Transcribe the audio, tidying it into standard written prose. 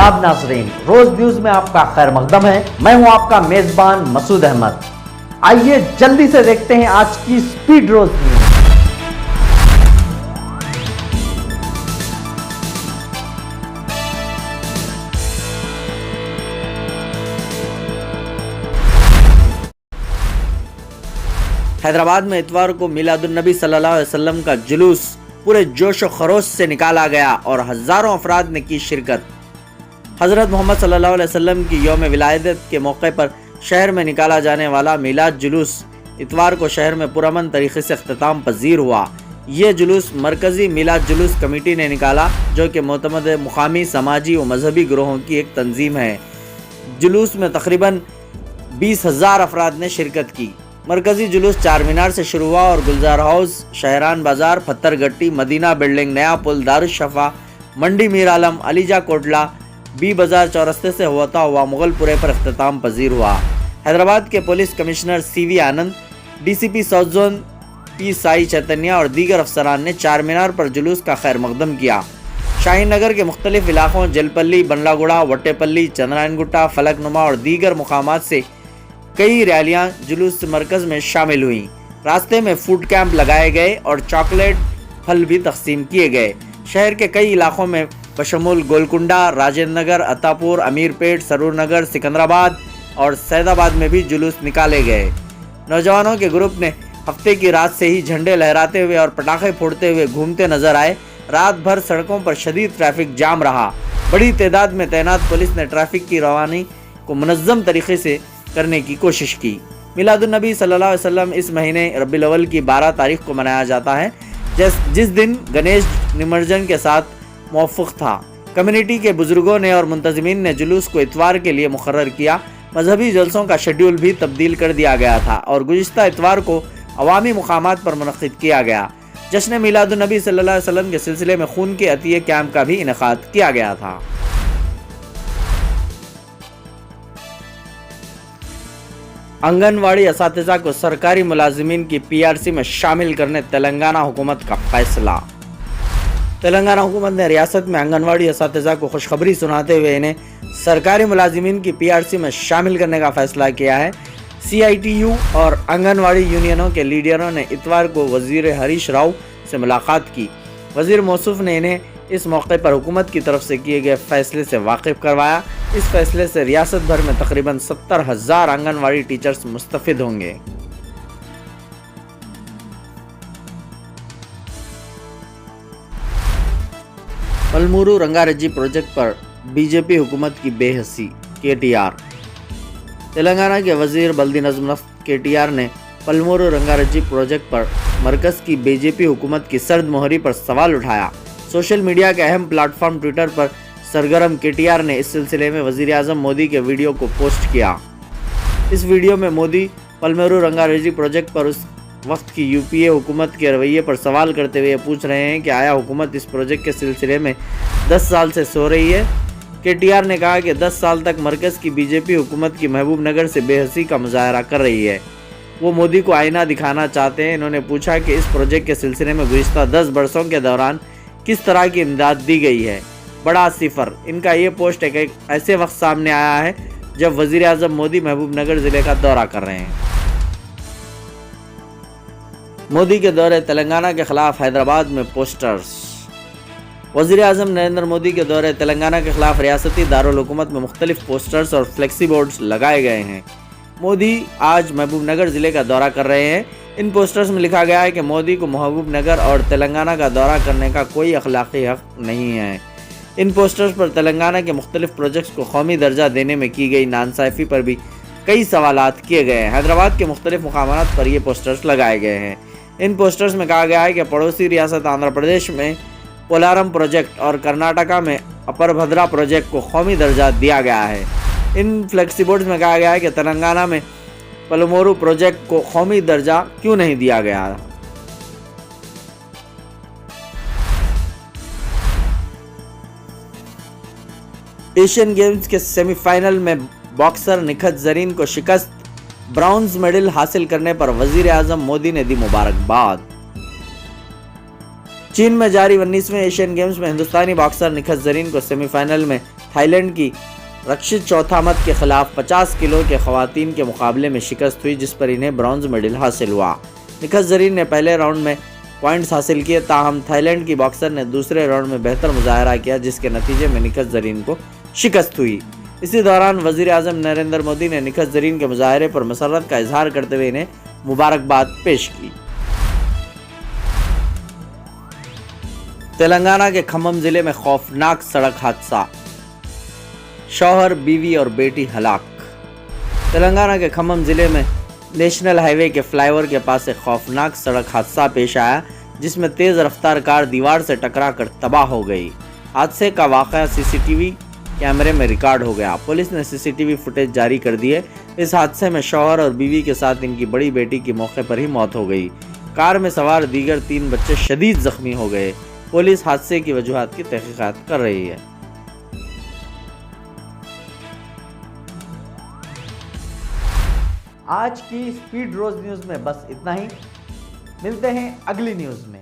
आदाब नाज़रीन, रोज न्यूज में आपका खैर मकदम है। मैं हूं आपका मेजबान मसूद अहमद। आइए जल्दी से देखते हैं आज की स्पीड रोज न्यूज। हैदराबाद में इतवार को मिलादुन्नबी सल्लल्लाहु अलैहि वसल्लम का जुलूस पूरे जोश व खरोश से निकाला गया और हजारों अफराद ने की शिरकत। हज़रत मोहम्मद सल्लल्लाहु अलैहि वसल्लम की यौम विलादत के मौके पर शहर में निकाला जाने वाला मिलाद जुलूस इतवार को शहर में पुरअमन तरीके से अख्तिताम पजीर हुआ। ये जुलूस मरकज़ी मिलाद जुलूस कमेटी ने निकाला, जो कि मोतमद मुकामी समाजी व मजहबी ग्रोहों की एक तंजीम है। जुलूस में तकरीबन 20,000 अफराद ने शिरकत की। मरकज़ी जुलूस चार मीनार से शुरू हुआ और गुलजार हाउस, शहरान बाजार, पत्थर गट्टी, मदीना बिल्डिंग, नया पुल, दारुशफ़ा, मंडी मीर आलम, अलीजा कोटला, बी बाजार चौरस्ते से होता हुआ मुगलपुरे पर अख्तिताम पजीर हुआ। हैदराबाद के पुलिस कमिश्नर CV आनंद, DCP south zone P Sai Chaitanya और दीगर अफसरान ने चार मीनार पर जुलूस का खैर मकदम किया। शाहीन नगर के मुख्तलिफ इलाकों जलपल्ली, बंडलागुड़ा, वट्टेपल्ली, चंद्रायनगुट्टा, फलकनुमा और दीगर मुकामात से कई रैलियां जुलूस मरकज़ में शामिल हुईं। रास्ते में फूड कैंप लगाए गए और चॉकलेट फल भी तकसीम किए गए। शहर के कई इलाकों में बशमूल गोलकुंडा, राजेंद्र नगर, अतापुर, अमीरपेट, सरूर नगर, सिकंदराबाद और सैदाबाद में भी जुलूस निकाले गए। नौजवानों के ग्रुप ने हफ्ते की रात से ही झंडे लहराते हुए और पटाखे फोड़ते हुए घूमते नजर आए। रात भर सड़कों पर शदीद ट्रैफिक जाम रहा। बड़ी तादाद में तैनात पुलिस ने ट्रैफिक की रवानी को मुनज़्ज़म तरीके से करने की कोशिश की। मिलादुन्नबी सल्लल्लाहु अलैहि वसल्लम इस महीने रबीउल अव्वल की 12 तारीख को मनाया जाता है, जिस दिन गणेश निमज्जन के साथ मौफूक था। कम्युनिटी के बुजुर्गों ने और मुंतज़मीन ने जुलूस को इतवार के लिए मुकर्रर किया। मजहबी जलसों का शेड्यूल भी तब्दील कर दिया गया था और गुज़िश्ता इतवार को अवामी मुकामात पर मुनक़्क़िद किया गया। जश्न मिलादुन्नबी सल्लल्लाहु अलैहि वसल्लम के सिलसिले में खून के अतिये कैंप का भी इनेकाद किया गया था। आंगनवाड़ी असातिज़ा को सरकारी मुलाजिमीन की PRC में शामिल करने तेलंगाना हुकूमत का फैसला। तेलंगाना हुकूमत ने रियासत में आंगनवाड़ी असातिज़ा को खुशखबरी सुनाते हुए इन्हें सरकारी मुलाजिमीन की PRC में शामिल करने का फैसला किया है। CITU और आंगनवाड़ी यूनियनों के लीडरों ने इतवार को वज़ीर हरीश राव से मुलाकात की। वज़ीर मौसूफ ने इन्हें इस मौके पर हुकूमत की तरफ से किए गए फैसले से वाकिफ़ करवाया। इस फैसले से रियासत भर में तकरीबन 70,000 आंगनवाड़ी टीचर्स मुस्तफ़िद होंगे। पलमूरू रंगारेड्डी प्रोजेक्ट पर BJP हुकूमत की बेहसी। KTR। तेलंगाना के वज़ीर बल्दी नज़्म KTR ने पलमूरू रंगारेड्डी प्रोजेक्ट पर मरकज़ की BJP हुकूमत की सर्द मोहरी पर सवाल उठाया। सोशल मीडिया के अहम प्लेटफॉर्म ट्विटर पर सरगर्म KTR ने इस सिलसिले में वज़ीर आज़म मोदी के वीडियो को पोस्ट किया। इस वीडियो में मोदी पलमूरू रंगारेड्डी प्रोजेक्ट पर उस वक्त की UPA हुकूमत के रवैये पर सवाल करते हुए पूछ रहे हैं कि आया हुकूमत इस प्रोजेक्ट के सिलसिले में 10 साल से सो रही है। KTR ने कहा कि 10 साल तक मरकज़ की BJP हुकूमत की महबूब नगर से बेहसी का मुजाहरा कर रही है। वो मोदी को आईना दिखाना चाहते हैं। इन्होंने पूछा कि इस प्रोजेक्ट के सिलसिले में गुज़िश्ता 10 बरसों के दौरान किस तरह की इमदाद दी गई है। बड़ा सिफर। इनका ये पोस्ट एक ऐसे वक्त सामने आया है जब वज़ीर आज़म मोदी महबूब नगर ज़िले का दौरा कर रहे हैं। मोदी के दौरे तेलंगाना के खिलाफ हैदराबाद में पोस्टर्स। वज़ीर आज़म नरेंद्र मोदी के दौरे तेलंगाना के खिलाफ रियासती दारुल हुकूमत में मुख्तलिफ पोस्टर्स और फ्लेक्सी बोर्ड्स लगाए गए हैं। मोदी आज महबूब नगर ज़िले का दौरा कर रहे हैं। इन पोस्टर्स में लिखा गया है कि मोदी को महबूब नगर और तेलंगाना का दौरा करने का कोई अखलाकी हक़ नहीं है। इन पोस्टर्स पर तेलंगाना के मुख्तलिफ प्रोजेक्ट्स को कौमी दर्जा देने में की गई नाइंसाफ़ी पर भी कई सवालात किए गए हैं। हैदराबाद के मुख्तलिफ मुकामात पर ये पोस्टर्स लगाए गए हैं। इन पोस्टर्स में कहा गया है कि पड़ोसी रियासत आंध्र प्रदेश में पोलारम प्रोजेक्ट और कर्नाटका में अपर भद्रा प्रोजेक्ट को कौमी दर्जा दिया गया है। इन फ्लेक्सी बोर्ड्स में कहा गया है कि तेलंगाना में पलमूरू प्रोजेक्ट को कौमी दर्जा क्यों नहीं दिया गया। एशियन गेम्स के सेमीफाइनल में बॉक्सर निखत जरीन को शिकस्त। ब्राउन्ज मेडल हासिल करने पर वजीर आजम मोदी ने दी मुबारकबाद। चीन में जारी 19वें एशियन गेम्स में हिंदुस्तानी बॉक्सर निखत जरीन को सेमीफाइनल में تھائی لینڈ کی رکشت چوتھامت کے خلاف 50 کلو کے خواتین کے مقابلے میں شکست ہوئی، جس پر انہیں برونز میڈل حاصل ہوا۔ نکھت زرین نے پہلے راؤنڈ میں پوائنٹس حاصل کیے، تاہم تھائی لینڈ کی باکسر نے دوسرے راؤنڈ میں بہتر مظاہرہ کیا، جس کے نتیجے میں نکھت زرین کو شکست ہوئی۔ اسی دوران وزیر اعظم نریندر مودی نے نکھت زرین کے مظاہرے پر مسرت کا اظہار کرتے ہوئے انہیں مبارکباد پیش کی۔ تلنگانہ کے کھمم ضلع میں خوفناک سڑک حادثہ، شوہر، بیوی اور بیٹی ہلاک۔ تلنگانہ کے کھمم ضلع میں نیشنل ہائی وے کے فلائی اوور کے پاس ایک خوفناک سڑک حادثہ پیش آیا، جس میں تیز رفتار کار دیوار سے ٹکرا کر تباہ ہو گئی۔ حادثے کا واقعہ سی سی ٹی وی کیمرے میں ریکارڈ ہو گیا۔ پولیس نے سی سی ٹی وی فوٹیج جاری کر دی ہے۔ اس حادثے میں شوہر اور بیوی کے ساتھ ان کی بڑی بیٹی کی موقع پر ہی موت ہو گئی۔ کار میں سوار دیگر 3 بچے شدید زخمی ہو گئے۔ پولیس حادثے کی وجوہات کی تحقیقات کر رہی ہے۔ آج کی سپیڈ روز نیوز میں بس اتنا ہی، ملتے ہیں اگلی نیوز میں۔